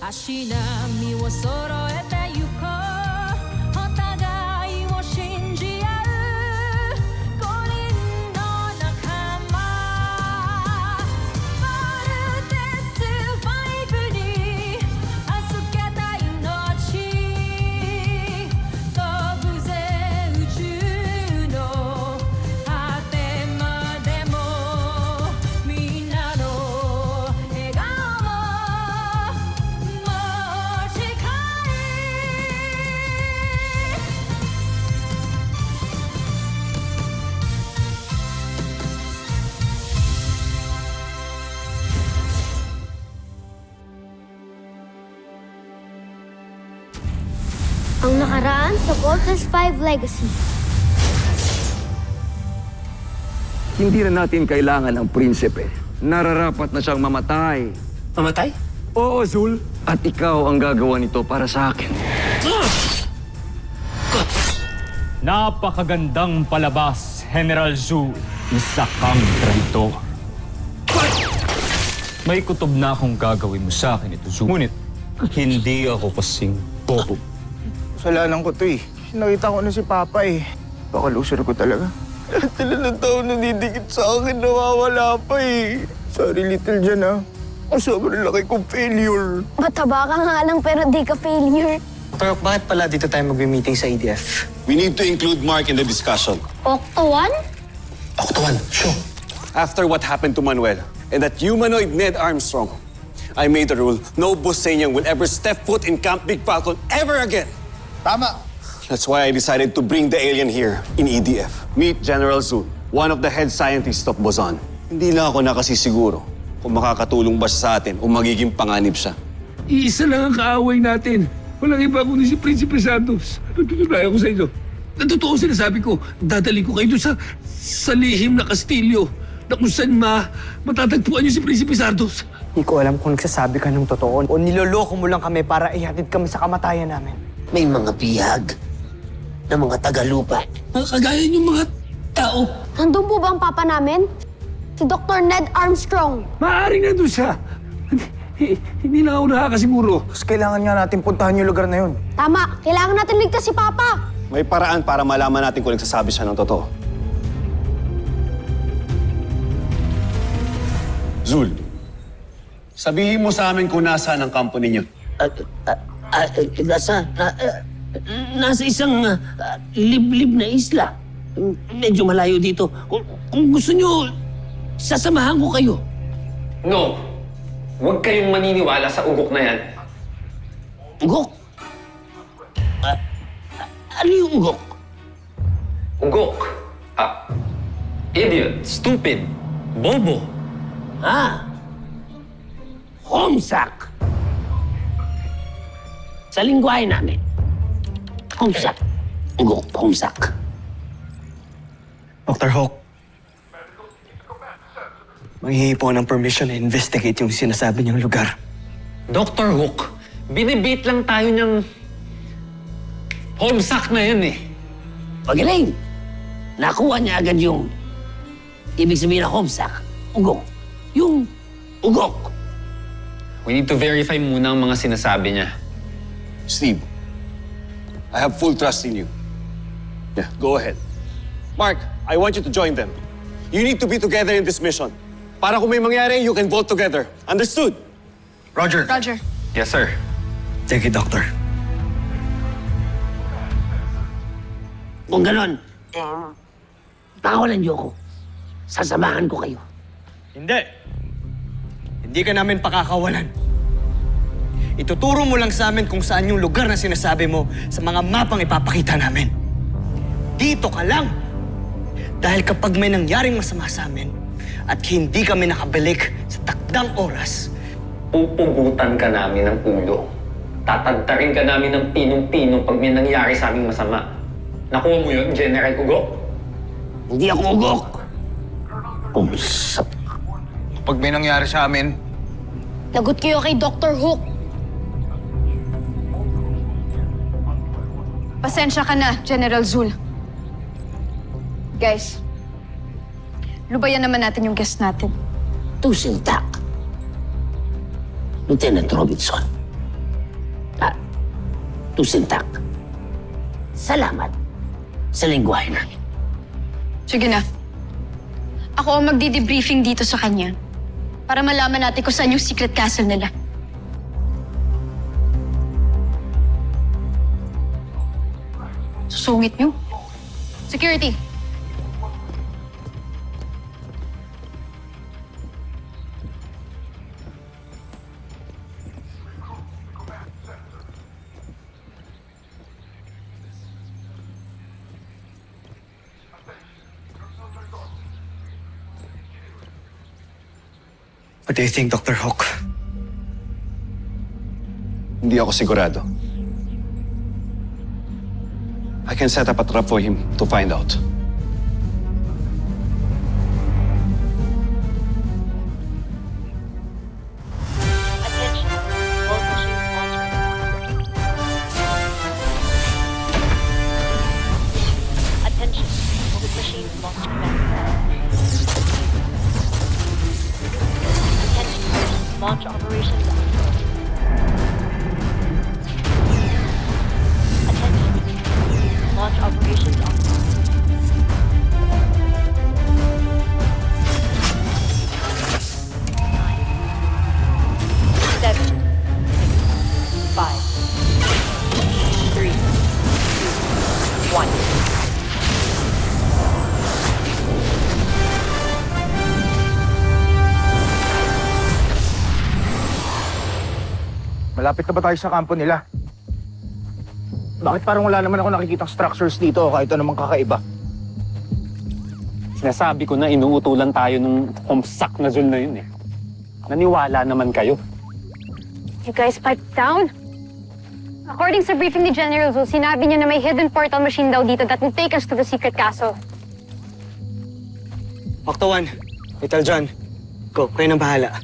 足並みを揃えてゆこうお互いを信じ合う五人の仲間まるでスファイブに預けた命飛ぶぜ宇宙の果てまでもみんなの笑顔持ち帰Ang nakaraan sa Voltes 5 Legacy. Hindi na natin kailangan ng prinsipe. Nararapat na siyang mamatay. Mamatay? Oo, Zul. At ikaw ang gagawa nito para sa akin. Napakagandang palabas, General Zhu. Isa kang traitor. May kutob na akong gagawin mo sa akin ito, Zhu. Ngunit, hindi ako kasing bobo. Kasalanan ko to eh. Nakita ko na si Papa eh. Baka loser ko talaga. Lahat sila ng tao na didikit sa akin, nawawala pa eh. Sorry, Little Jan ah. Ang sobrang laki kong failure. Mataba ka nga lang pero di ka failure. Pero bakit pala dito tayo mag-meeting sa ADF? We need to include Mark in the discussion. Octo 1? Octawan, sure. After what happened to Manuel and that humanoid Ned Armstrong, I made a rule, no Busenyang will ever step foot in Camp Big Falcon ever again. Tama. That's why I decided to bring the alien here in EDF. Meet General Zhu, one of the head scientists of Boson. Hindi lang ako nakasisiguro kung makakatulong ba siya sa atin o magiging panganib siya. Iisa lang ang kaaway natin. Walang iba kundi si Prinsipe Santos. Natutunayan ko sa inyo. Natotoo sinasabi ko, dadali ko kayo doon sa lihim na kastilyo na kung saan matatagpuan niyo si Prinsipe Santos. Hindi ko alam kung nagsasabi ka ng totoo o niloloko mo lang kami para ihatid kami sa kamatayan namin. May mga bihag na mga tagalupa. Kagaya yung mga tao. Nandun po ba ang papa namin? Si Dr. Ned Armstrong. Maaaring nandun siya. Hindi na ako nakakasiguro. Mas kailangan nga natin puntahan yung lugar na yun. Tama, kailangan natin ligtas si Papa. May paraan para malaman natin kung nagsasabi siya ng totoo. Zul, sabihin mo sa amin kung nasaan ang kampo ninyo. Nasa isang liblib na isla. Medyo malayo dito. Kung gusto nyo, sasamahan ko kayo. No. Huwag kayong maniniwala sa ugok na yan. Ugok? Ano yung ugok? Ugok. Idiot. Stupid. Bobo. Homesak. Sa lingwahe namin. Homesak. Ugok, homesak. Dr. Hawk, manghihingi po ng permission na investigate yung sinasabi niyang lugar. Dr. Hook, binibit lang tayo niyang homesack na yan eh. Magaling. Nakuha niya agad yung ibig sabihin na homesak. Ugok. Yung ugok. We need to verify muna ang mga sinasabi niya. Steve, I have full trust in you. Yeah, go ahead. Mark, I want you to join them. You need to be together in this mission. Para kung may mangyari, you can vote together. Understood? Roger. Roger. Yes, sir. Thank you, Doctor. Kung ganon, pakawalan niyo ako. Sasamahan ko kayo. Hindi. Hindi ka namin pakakawalan. Ituturo mo lang sa amin kung saan yung lugar na sinasabi mo sa mga mapang ipapakita namin. Dito ka lang. Dahil kapag may nangyaring masama sa amin at hindi kami nakabalik sa takdang oras, Pupugutan ka namin ng ulo. Tatagtarin ka namin ng pinong-pinong pag may nangyari sa aming masama. Nakuha mo yun, General Ugok? Hindi ako ugok. Homesak. Pag may nangyari sa amin, Lagot kayo kay Dr. Hook. Pasensya ka na, General Zul. Guys, lubayan naman natin yung guest natin. Tusintak. Lieutenant Robinson, tusintak. Salamat sa lingwahe namin. Sige na. Ako ang magdi-debriefing dito sa kanya para malaman natin kung saan yung secret castle nila. Susungit niyo. Security. What do you think, Dr. Hawk? Hindi ako sigurado. I can set up a trap for him to find out. Attention, moving machine launch command. Attention, launch operations on. Attention, launch operations on. 7, 6, 5, 3, 2, 1. Malapit na ba tayo sa kampo nila? Bakit parang wala naman ako nakikitang structures dito kahit anumang kakaiba? Sinasabi ko na inuutulan tayo ng kumsak na Zul na yun eh. Naniwala naman kayo. You guys pipe down? According sa briefing ni General Zul, sinabi niya na may hidden portal machine daw dito that will take us to the secret castle. Octo 1, Little John. Go, kayo nang bahala.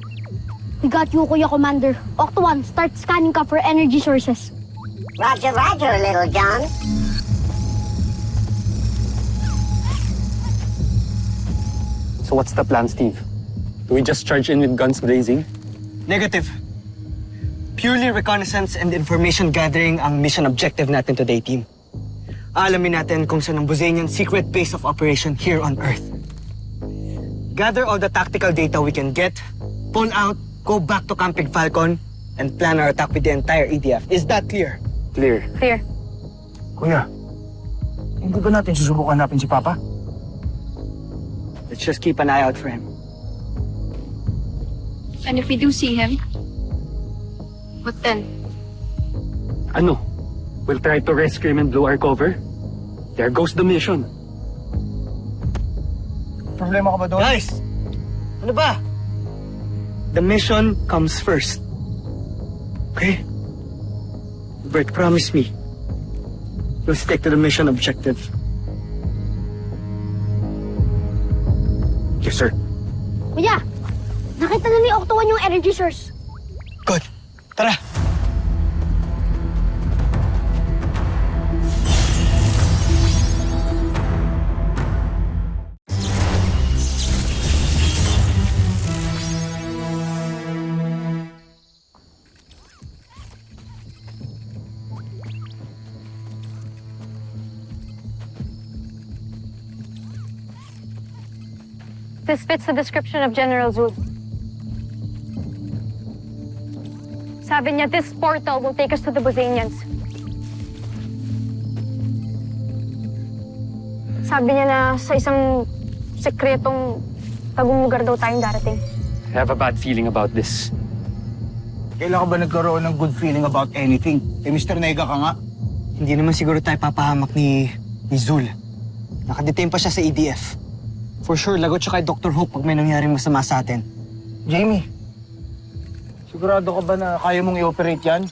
We got you, Kuya Commander. Octo 1, start scanning ka for energy sources. Roger, roger, Little John. So what's the plan, Steve? Do we just charge in with guns blazing? Negative. Purely reconnaissance and information gathering ang mission objective natin today, team. Aalamin natin kung saan ang Buzanian secret base of operation here on Earth. Gather all the tactical data we can get, pull out, go back to Camp Falcon, and plan our attack with the entire EDF. Is that clear? Clear. Clear. Kuya, hindi ba natin susubukan hanapin si Papa? Let's just keep an eye out for him. And if we do see him, what then? Ano? We'll try to rescue him and blow our cover? There goes the mission. Problema ka ba doon? Guys! Ano ba? The mission comes first. Okay? Bert, promise me. You'll stick to the mission objective. Yes, sir. Kuya, nakita na ni Octo 1 yung energy source. Good. Tara! This fits the description of General Zul. Sabi niya, this portal will take us to the Buzanians. Sabi niya na sa isang sekretong tagong lugar daw tayong darating. I have a bad feeling about this. Kailan ka ba nagkaroon ng good feeling about anything? Eh, Mr. Nega ka nga. Hindi naman siguro tayo papahamak ni Zul. Nakadetain pa siya sa EDF. For sure, lagot siya kay Dr. Hope pag may nangyaring masama sa atin. Jamie, sigurado ka ba na kaya mong i-operate yan?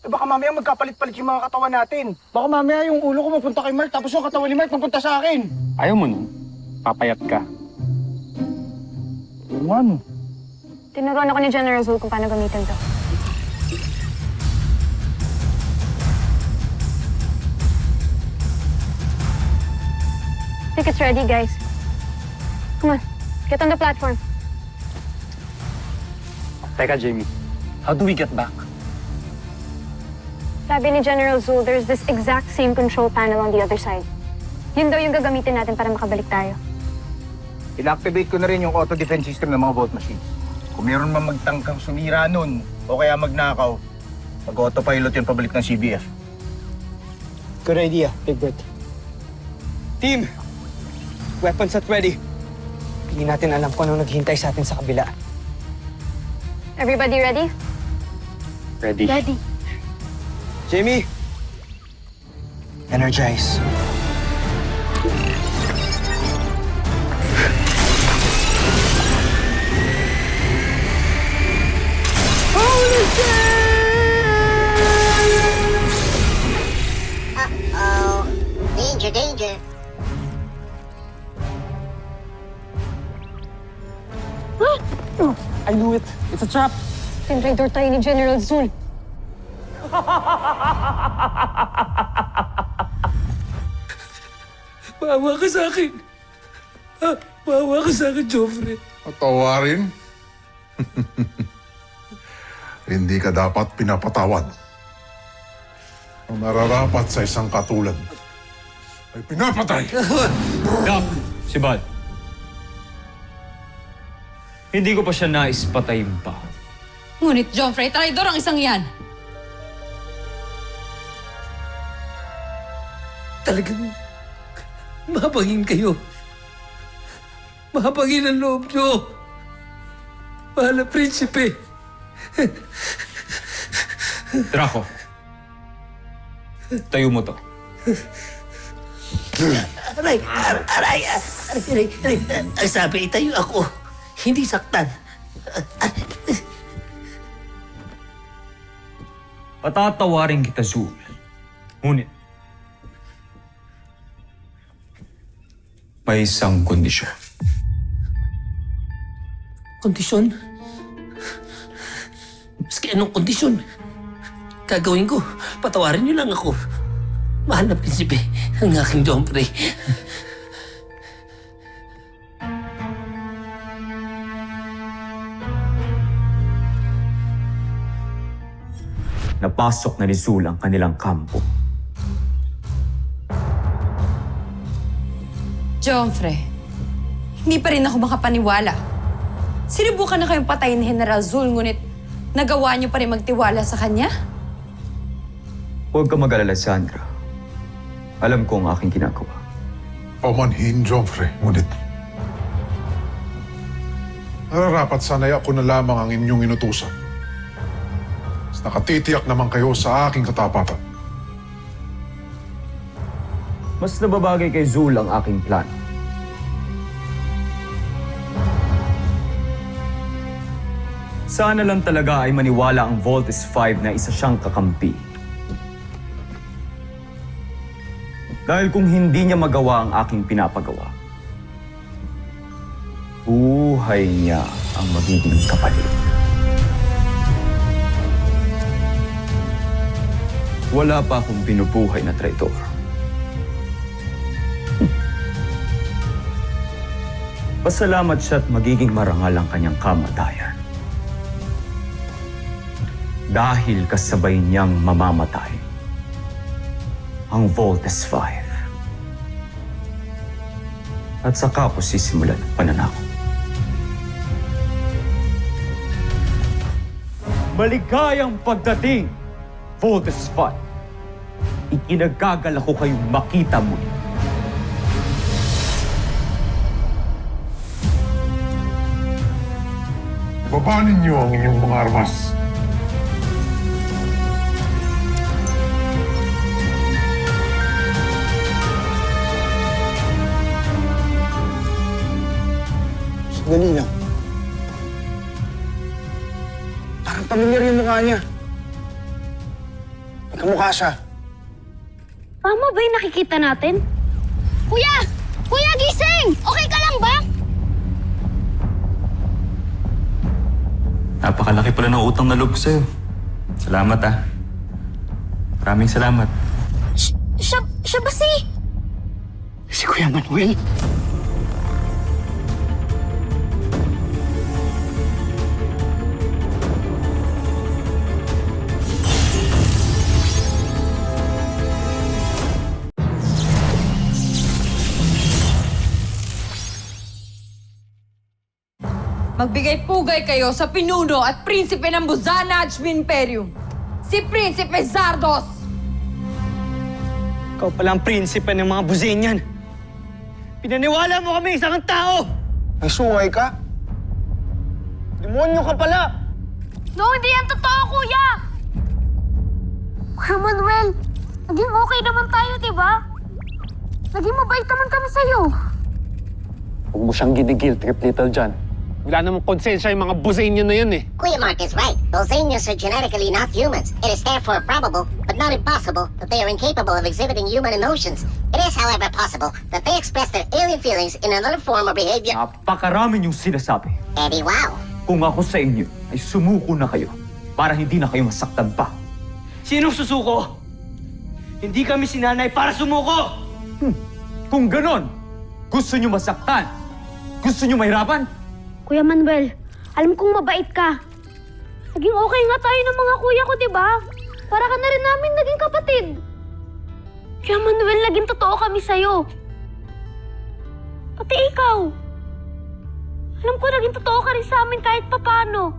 Eh baka mamaya magkapalit-palit yung mga katawan natin. Baka mamaya yung ulo ko mapunta kay Mark, tapos yung katawan ni Mark mapunta sa akin. Ayaw mo nun? Papayat ka. Ano? Tinuruan ako ni General Zul kung paano gamitin to. I think it's ready, guys. Come on, get on the platform. Teka, Jamie. How do we get back? Sabi ni General Zul, there's this exact same control panel on the other side. Yun daw yung gagamitin natin para makabalik tayo. Inactivate ko na rin yung auto-defense system ng mga vault machines. Kung meron man magtangkang sumira nun, o kaya magnakaw, mag-autopilot yung pabalik ng CBF. Good idea, Big Bird. Team! Weapons at ready. Hindi natin alam kung anong naghihintay sa atin sa kabila. Everybody ready? Ready. Ready. Jamie! Energize. Uh-oh. Danger, danger. I knew it. It's a trap. Tinraidor tayo ni General Zul. Maawa ka sa akin. Maawa ka sa akin, Joffrey. Patawarin? Hindi ka dapat pinapatawad. Ang nararapat sa isang katulad ay pinapatay. Doc, si Bal. Hindi ko pa siya nais patayin pa. Ngunit, Joffrey, traidor ang isang yan. Talagang mahabagin kayo. Mahabagin ang loob nyo. Mahal na prinsipe. Draco. Tayo mo to. Aray! Ang sabi, itayo ako. Hindi saktan. Patatawarin kita, Zul. Ngunit, may isang kondisyon. Kondisyon? Maski anong kondisyon, gagawin ko. Patawarin niyo lang ako. Mahal na prinsipe, ang aking Joffrey. Napasok na ni Zul ang kanilang kampo. Joffrey, hindi pa rin ako makapaniwala. Sinubukan na kayong patayin ni General Zul, ngunit nagawa niyo pa rin magtiwala sa kanya? Huwag ka mag-alala, Sandra. Alam ko ang aking ginagawa. Pamanhin, Joffrey, ngunit nararapat sana'y ako na lamang ang inyong inutusan. Mas nakatitiyak naman kayo sa aking katapatan. Mas nababagay kay Zul ang aking plan. Sana lang talaga ay maniwala ang Voltes 5 na isa siyang kakampi. Dahil kung hindi niya magawa ang aking pinapagawa, buhay niya ang magiging kapalit. Wala pa akong binubuhay na traitor. Pasalamat siya at magiging marangal ang kanyang kamatayan. Dahil kasabay niyang mamamatay ang Voltes 5. At saka po sisimulan ang pananakot. Maligayang pagdating, Voltes 5. Ikinagagal ako kayong makita muli. Babanin niyo ang inyong mga armas. Sandali lang. Parang pamilyar yung mukha niya. Magkamukha siya. Tama ba yung nakikita natin? Kuya! Kuya, gising! Okay ka lang ba? Napakalaki pala ng utang na loob sa'yo. Salamat Maraming salamat. Siya ba si... Si Kuya Manuel? Magbigay-pugay kayo sa pinuno at prinsipe ng Buzanaj Imperium, si Prinsipe Zardos! Ikaw pala ang prinsipe ng mga Buzenyan. Pinaniwala mo kami isang tao! May sungay ka? Demonyo ka pala! No, hindi yan totoo, kuya! Kuya Manuel, naging okay naman tayo, di ba? Naging mabait naman kami sa'yo. Huwag mo siyang ginigil, Trip Little John. Wala namang konsensya yung mga Buzanian na yun eh. Kuya Mark is right. Bosanians are genetically not humans. It is therefore probable, but not impossible, that they are incapable of exhibiting human emotions. It is, however, possible that they express their alien feelings in another form or behavior. Napakarami niyong sinasabi. Eddie, wow. Kung ako sa inyo, ay sumuko na kayo para hindi na kayo masaktan pa. Sinong susuko? Hindi kami sinanay para sumuko! Kung ganon, gusto niyo masaktan? Gusto niyo mahirapan? Kuya Manuel, alam kong mabait ka. Naging okay nga tayo ng mga kuya ko, di ba? Para ka na rin namin naging kapatid. Kuya Manuel, naging totoo kami sa'yo. Pati ikaw. Alam ko naging totoo ka rin sa amin kahit papano.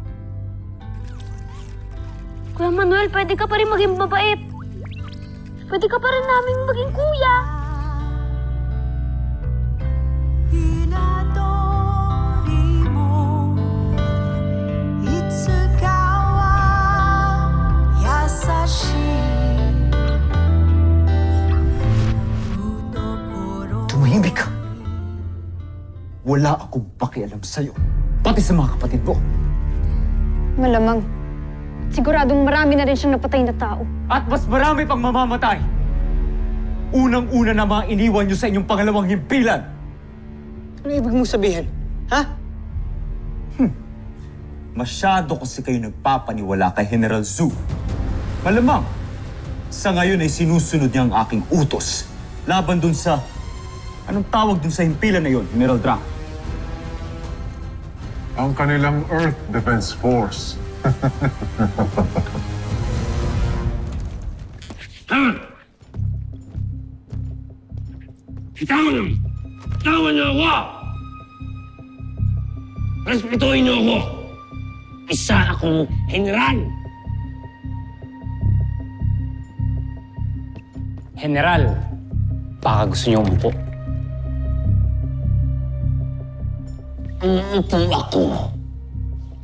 Kuya Manuel, pwede ka pa rin maging mabait. Pwede ka pa rin namin maging kuya. Tumahimik ka. Wala akong pakialam sa'yo. Pati sa mga kapatid mo. Malamang. Siguradong marami na rin siyang napatay na tao. At mas marami pang mamamatay. Unang-una na mga iniwan niyo sa inyong pangalawang himpilan. Ano ibig mong sabihin? Ha? Masyado kasi kayo nagpapaniwala kay General Zhu. Malamang, sa ngayon ay sinusunod niya ang aking utos. Laban dun sa... Anong tawag dun sa himpilan na yon, General Drak? Ang kanilang Earth Defense Force. Tawan niyo ako! Respetuhin niyo ako! Isa akong general! General, baka gusto niyo umupo. Umupo ako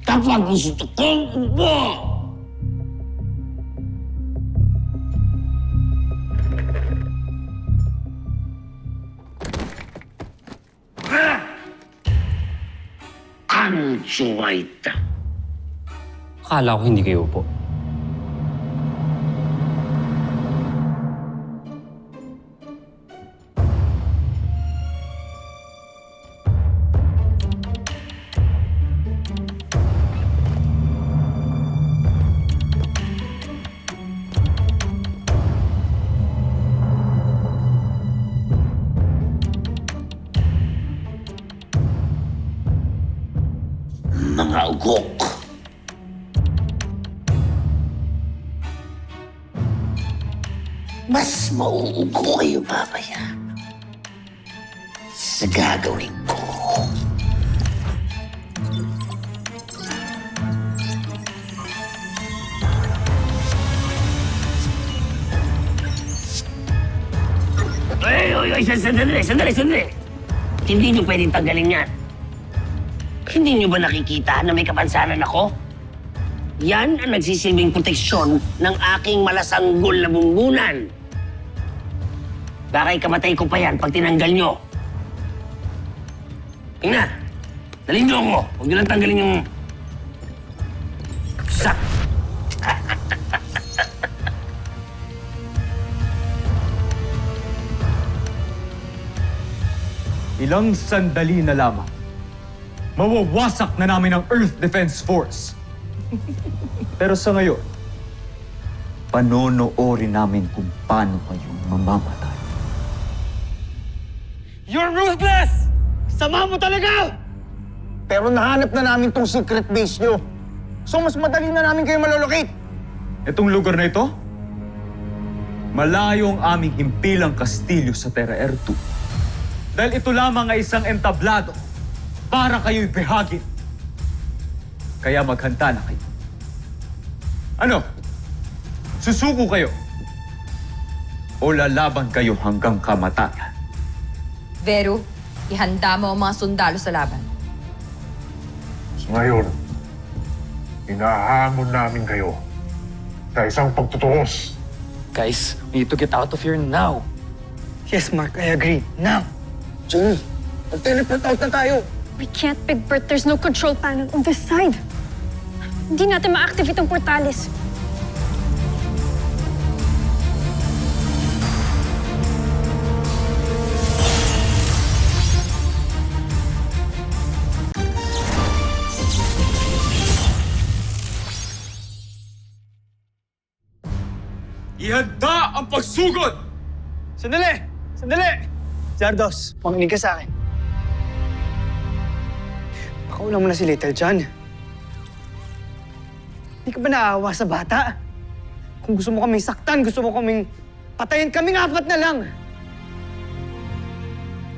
kapag gusto kong umupo! Ang suwaita. Akala ko hindi kayo upo. Mga ugok. Mas mauugo kayo mamaya sa gagawin ko. Ay, sandali. Hindi niyo pwedeng tanggalin yan. Hindi niyo ba nakikita na may kapansanan ako? Yan ang nagsisilbing proteksyon ng aking malasanggol na bumbunan. Baka ikamatay ko pa yan pag tinanggal niyo. Tingnan, dalhin niyo ako. Huwag niyo lang tanggalin yung... Sak! Ilang sandali na lamang. Mawawasak na namin ang Earth Defense Force. Pero sa ngayon, panonoorin namin kung paano kayong mamamatay. You're ruthless! Sama mo talaga! Pero nahanap na namin tong secret base nyo. So mas madali na namin kayo malolocate. Itong lugar na ito, malayo ang aming himpilang kastilyo sa Terra Air 2. Dahil ito lamang ay isang entablado para kayo'y behagin. Kaya maghanda na kayo. Ano? Susuko kayo? O lalaban kayo hanggang kamatayan? Vero, ihanda mo ang mga sundalo sa laban. Ngayon, hinahamon namin kayo sa isang pagtutuos. Guys, we need to get out of here now. Yes, Mark, I agree. Now! Jenny, mag-teleport out na tayo! We can't, Big Bert. There's no control panel on this side. Hindi natin ma-activate ang portalis. Ihanda ang pagsugod! Sandali! Sandali! Zardos, makinig ka sa akin. Pakaulan mo na si Little John. Hindi ka ba naawa sa bata? Kung gusto mo kaming saktan, gusto mo kaming patayin, kaming apat na lang.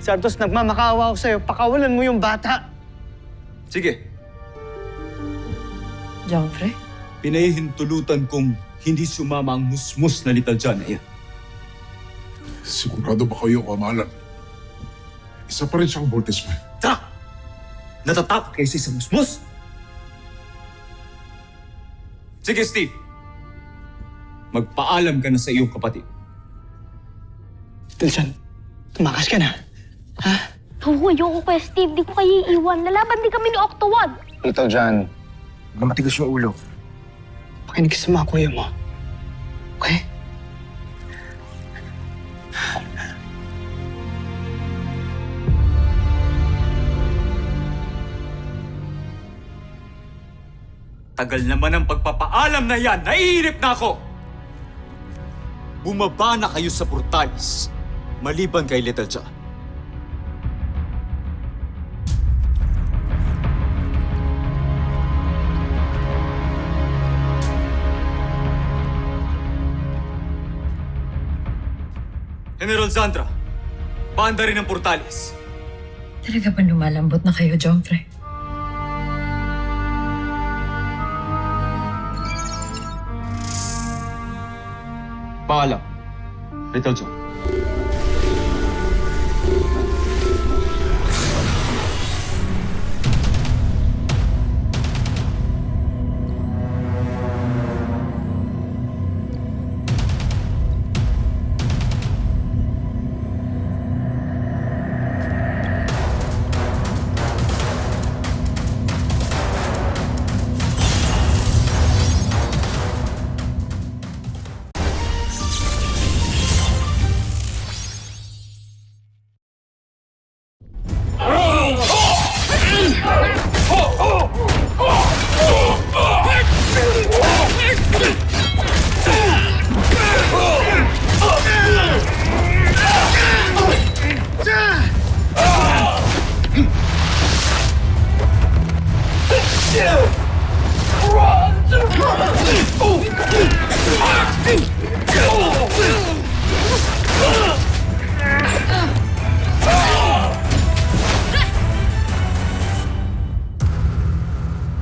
Zardos, nagmamakaawa ako sa'yo. Pakawalan mo yung bata. Sige, Joffrey? pinahihintulutan kong hindi sumama ang musmus na Little John na yan. Sigurado ba kayo, Kamalan? Isa pa rin siyang Voltes 5. Tak! Natatakot kayo sa isang musmus? Sige, Steve. Magpaalam ka na sa iyong kapatid. Little John, tumakas ka na. Ha? Oo, ayoko kay Steve. Di ko kayo iiwan. Lalaban din kami ni Octowad. Little John, matigas yung ulo. Makinig ka sa mga kuya mo. Okay? Tagal naman ang pagpapaalam na yan. Naiinip na ako! Bumaba na kayo sa portalis, maliban kay Little John. General Zandra, paanda rin ang portalis. Talaga ba lumalambot na kayo, Joffrey? Paalam, Little John.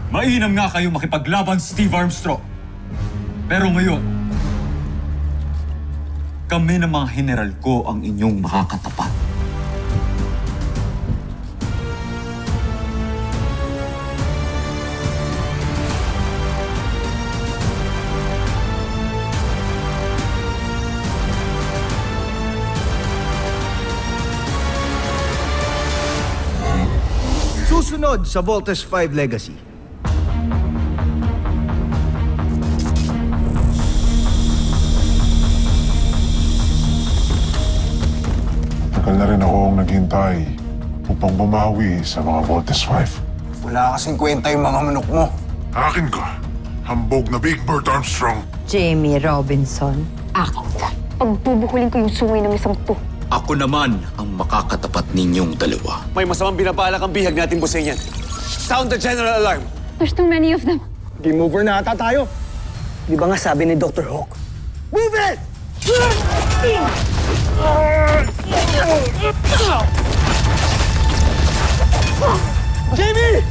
Mainam nga kayo makipaglaban, Steve Armstrong. Pero ngayon, kami ng mga general ko ang inyong makakatapat. Susunod sa Voltes 5 Legacy. Tagal na rin akong naghintay upang bumawi sa mga Voltes 5. Wala kasing kwenta yung mga manok mo. Akin ka, hambog na Big Bert Armstrong. Jamie Robinson, akin ka. Pagbubukulin ko yung sungay ng isang to. Ako naman ang makakatapat ninyong dalawa. May masamang binabalak ang bihag natin, Busenyan. Sound the general alarm. There's too many of them. Game over na ata tayo. Di ba nga sabi ni Dr. Hawk? Move it! Jamie!